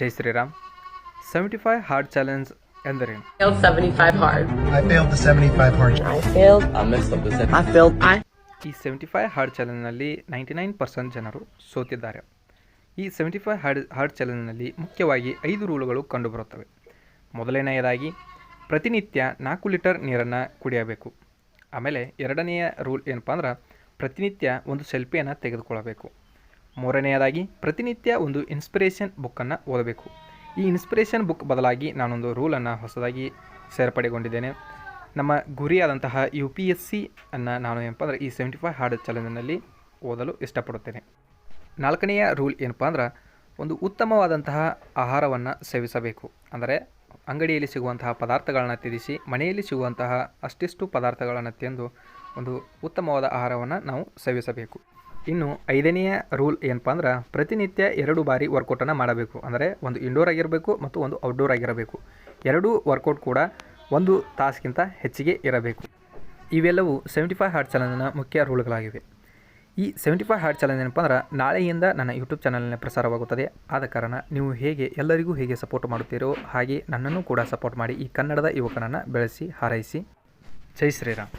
ಜೈ Shriram. 75 hard challenge ಎಂದರೇನು? failed 75 hard. I failed the 75 hard challenge. I failed. I messed up the set. I failed. ಈ 75 hard ಚಾಲೆಂಜ್ನಲ್ಲಿ 99% ಜನರು ಸೋತಿದ್ದಾರೆ. ಈ 75 hard ಚಾಲೆಂಜ್ನಲ್ಲಿ ಮುಖ್ಯವಾಗಿ 5 ರೂಲ್ಗಳು ಕಂಡುಬರುತ್ತವೆ. ಮೊದಲನೆಯದಾಗಿ ಪ್ರತಿನಿತ್ಯ 4 ಲೀಟರ್ ನೀರನ್ನು ಕುಡಿಯಬೇಕು. ಆಮೇಲೆ ಎರಡನೆಯ ರೂಲ್ ಏನಪ್ಪ ಅಂದ್ರೆ ಪ್ರತಿನಿತ್ಯ ಒಂದು ಸೆಲ್ಫಿಯನ್ನು ತೆಗೆದುಕೊಳ್ಳಬೇಕು. ಮೂರನೆಯದಾಗಿ ಪ್ರತಿನಿತ್ಯ ಒಂದು ಇನ್ಸ್ಪಿರೇಷನ್ ಬುಕ್ಕನ್ನು ಓದಬೇಕು. ಈ ಇನ್ಸ್ಪಿರೇಷನ್ ಬುಕ್ ಬದಲಾಗಿ ನಾನೊಂದು ರೂಲನ್ನು ಹೊಸದಾಗಿ ಸೇರ್ಪಡೆಗೊಂಡಿದ್ದೇನೆ. ನಮ್ಮ ಗುರಿಯಾದಂತಹ UPSC ಅನ್ನು ನಾನು ಏನಪ್ಪ ಅಂದರೆ ಈ 75 ಹಾರ್ಡ್ ಚಾಲೆಂಜ್ನಲ್ಲಿ ಓದಲು ಇಷ್ಟಪಡುತ್ತೇನೆ. ನಾಲ್ಕನೆಯ ರೂಲ್ ಏನಪ್ಪ ಅಂದ್ರೆ ಒಂದು ಉತ್ತಮವಾದಂತಹ ಆಹಾರವನ್ನು ಸೇವಿಸಬೇಕು. ಅಂದರೆ ಅಂಗಡಿಯಲ್ಲಿ ಸಿಗುವಂತಹ ಪದಾರ್ಥಗಳನ್ನು ತ್ಯಜಿಸಿ ಮನೆಯಲ್ಲಿ ಸಿಗುವಂತಹ ಅಷ್ಟಿಷ್ಟು ಪದಾರ್ಥಗಳನ್ನು ತಿಂದು ಒಂದು ಉತ್ತಮವಾದ ಆಹಾರವನ್ನು ನಾವು ಸೇವಿಸಬೇಕು. ಇನ್ನು ಐದನೆಯ ರೂಲ್ ಏನಪ್ಪ ಅಂದ್ರೆ ಪ್ರತಿನಿತ್ಯ 2 ಬಾರಿ ವರ್ಕೌಟನ್ನು ಮಾಡಬೇಕು. ಅಂದರೆ ಒಂದು ಇಂಡೋರ್ ಆಗಿರಬೇಕು ಮತ್ತು ಒಂದು ಔಟ್ಡೋರ್ ಆಗಿರಬೇಕು. ಎರಡೂ ವರ್ಕೌಟ್ ಕೂಡ 1 ತಾಸಿಗಿಂತ ಹೆಚ್ಚಿಗೆ ಇರಬೇಕು. ಇವೆಲ್ಲವೂ 75 ಹಾರ್ಡ್ ಚಾಲೆಂಜ್ನ ಮುಖ್ಯ ರೂಲ್ಗಳಾಗಿವೆ. ಈ 75 ಹಾರ್ಡ್ ಚಾಲೆಂಜ್ ಏನಪ್ಪ ಅಂದ್ರೆ ನಾಳೆಯಿಂದ ನನ್ನ ಯೂಟ್ಯೂಬ್ ಚಾನಲ್ನಲ್ಲಿ ಪ್ರಸಾರವಾಗುತ್ತದೆ. ಆದ ಕಾರಣ ನೀವು ಎಲ್ಲರಿಗೂ ಹೇಗೆ ಸಪೋರ್ಟ್ ಮಾಡುತ್ತೀರೋ ಹಾಗೆ ನನ್ನನ್ನು ಕೂಡ ಸಪೋರ್ಟ್ ಮಾಡಿ ಈ ಕನ್ನಡದ ಯುವಕನನ್ನು ಬೆಳೆಸಿ ಹಾರೈಸಿ. ಜೈ ಶ್ರೀರಾಮ್.